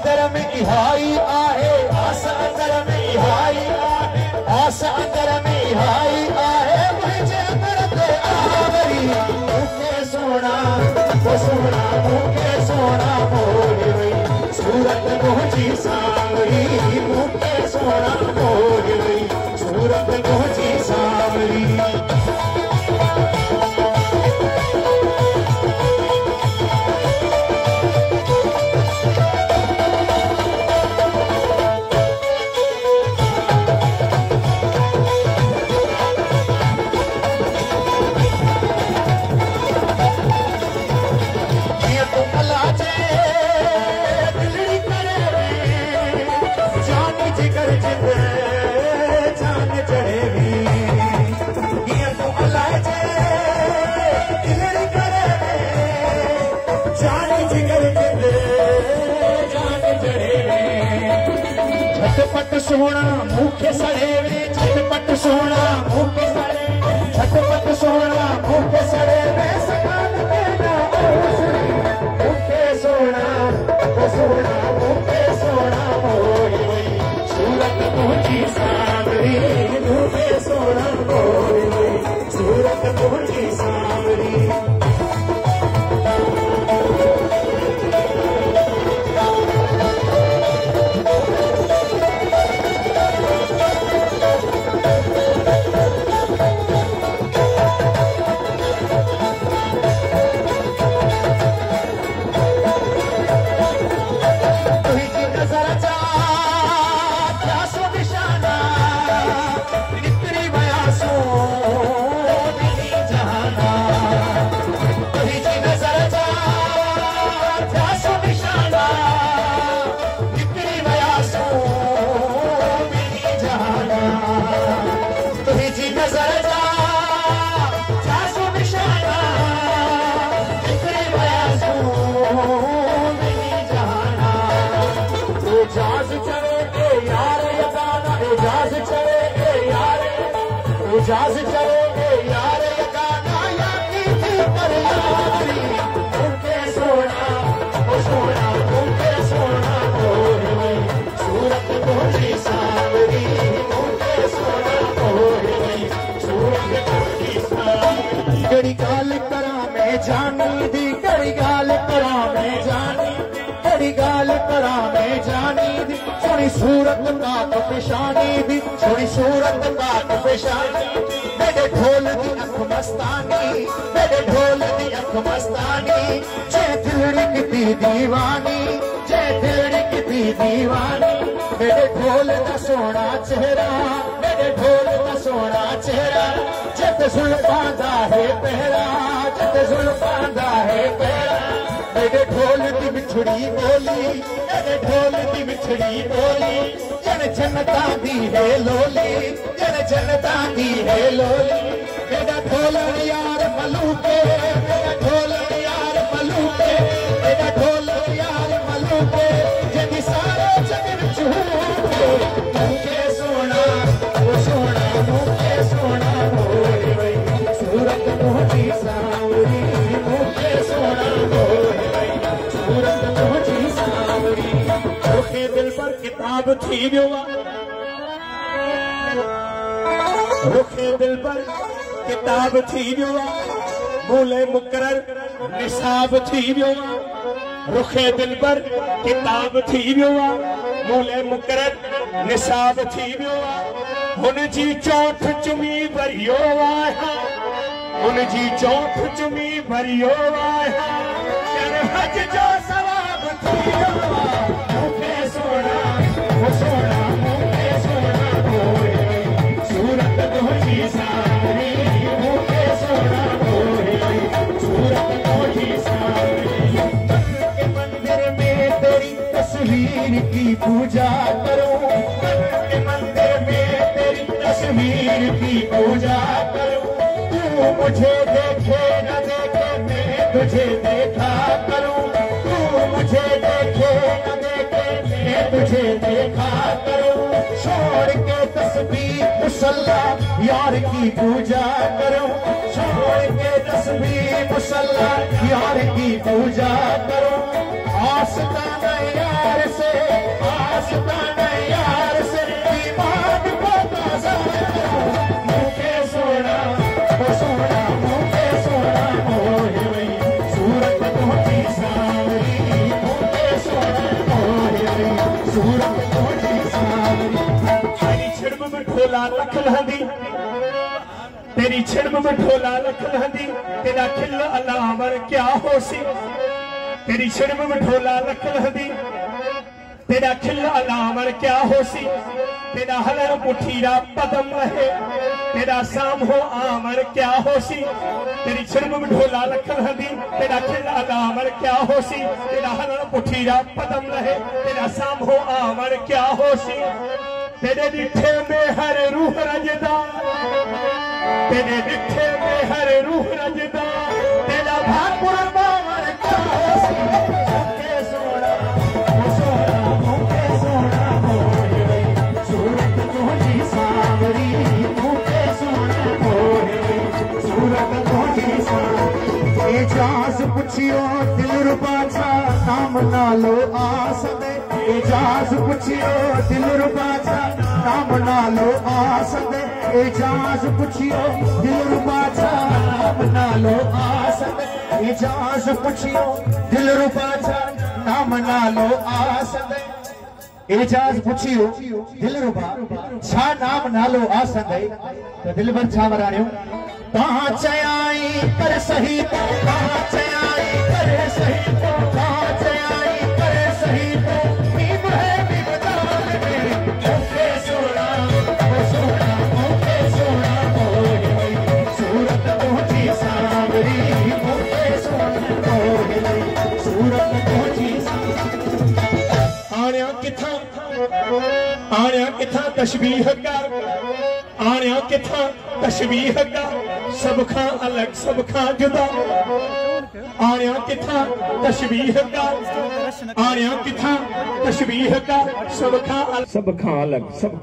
अंदर में इहाई आहे, आस अंदर में इहाई आहे, आस अंदर में इहाई आहे, मुझे अंदर ते आवरी मुके सोना वो सोना मुके सोना मोरी वई सूरत पहुंची सांवरी मुके सोना मोरी वई सूरत पहुंची सांवरी झटपट सोना मुखे सड़े वे झटपट सोना मुखे सड़े झटपट सोना मुखे सड़े वे सकाल के ना मुखे सोना वो सोना मुखे सोना मोरी वई सूरत पहुंची सांवरी मुखे सोना मोरी वई सूरत पहुंची सांवरी इजाज चले यार यकाना यानी थी पर यारी मुके सोना वो सोना मुके सोना मोरी वई सूरत पहुंची सांवरी मुके सोना मोरी वई सूरत पहुंची सांवरी कड़ी गाल करा मैं जानी दी कड़ी गाल करा मैं जानी कड़ी गाल करा मैं जानी दी सोनी सूरत का पेशानी दी सोनी सूरत का पेशानी मेरे ढोल दी अख मस्तानी मेरे ढोल दी अख मस्तानी जय दिलड़ी की दीवानी जय दिलड़ी की दीवानी मेरे ढोल का सोना चेहरा मेरे ढोल का सोना चेहरा जत जुल्फांदा है पहरा जत जुल्फांदा है पहरा मेरे ढोल की बिछड़ी बोली मेरे ढोल की बिछड़ी बोली जन जनता दी है लोली जन जनता दी है लोली मेरा ढोल यार मलूके मेरा ढोल यार मलूके मेरा ढोल यार मलूके जब सारे जगन चूके मुके सोना वो सोना मुके सोना मोरी वई सूरत पहुंची सांवरी मुके सोना मोरी वई सूरत पहुंची सांवरी रुखे दिल पर किताब थी वियो रुखे दिल पर किताब थी वियो मूले मुकरर निसाब थी वियो रुखे दिल पर किताब थी वियो मूले मुकरर निसाब थी वियो हुन जी चौथ चुमी भरियो आया हुन जी चौथ चुमी भरियो आया चर हज जो सवाब थी वियो मुके सोना वो सोना मुके सोना मोरी वई सूरत पहुंची सांवरी मुके सोना मोरी वई सूरत पहुंची सांवरी के मंदिर में तेरी तस्वीर की पूजा करूं के मंदिर में तेरी तस्वीर की पूजा करूं तू मुझे देखे न देखे मैं तुझे देखा करूं तू मुझे देखे न देखे मैं तुझे देखा करूं छोड़ के तस्बीह मुसल्ला यार की पूजा करूं छोड़ के तस्बीह मुसल्ला यार की पूजा करूं आस्ताना यार से, आस्ताना यार से ईमान को ताज़ा मुझे सोना ओ सोना, मुझे सोना मोहे वही सूरत पहुंची सावरी, मुझे सोना मोहे वही सूरत पहुंची सावरी। तेरी छिड़ब में ढोला लख लहंदी, तेरी छिड़ब में ढोला लख लहंदी, तेरा खिल अलावर क्या होसी। तेरी छिड़ब में ढोला लख लहंदी, तेरा खिल अलावर क्या होसी। तेरा हलर मुठीरा पदम लहे, तेरा साम हो आमर क्या होसी। तेरी छिड़ब में ढोला लख लहंदी, तेरा खिल अलावर क्या होसी। तेरा हलर मुठीरा पदम लहे, तेरा साम हो आमर क्या होसी। तेरे डिठे में हर रूह रजदा, तेरे डिठे में हर रूह रजदा, तेरा भाकुर बावर क्या होसी। मुझे सोना ओ सोना, मुझे सोना मोहे वही सूरत पहुंची सावरी, मुझे सोना मोहे वही सूरत पहुंची सावरी। एजाज पुछियो दिलरुबा छा नाम नालो आस दे, एजाज पुछियो दिलरुबा छा नाम नालो आस दे। एजाज पुछियो दिलरुबा छा नाम नालो आस दे, एजाज पुछियो दिलरुबा छा नाम नालो आस दे। एजाज पुछियो दिलरुबा छा नाम नालो आस दे, त दिलबर छा वराणियो कहां चयाई कर सही, कहां चयाई कर सही, कहां चयाई कर सही तो नीम है बिगदान में। मुझे सोना ओ सोना, मुझे सोना मोहे वही सूरत पहुंची सावरी, मुझे सोना मोहे वही सूरत पहुंची सावरी। आण्या किथा, आण्या किथा तशबीह कर, आण्या किथा तशबीह कर, सब खां अलग सब खां जुदा। आण्या किथा तशबीह का, आण्या किथा तशबीह का, सब खां अलग सब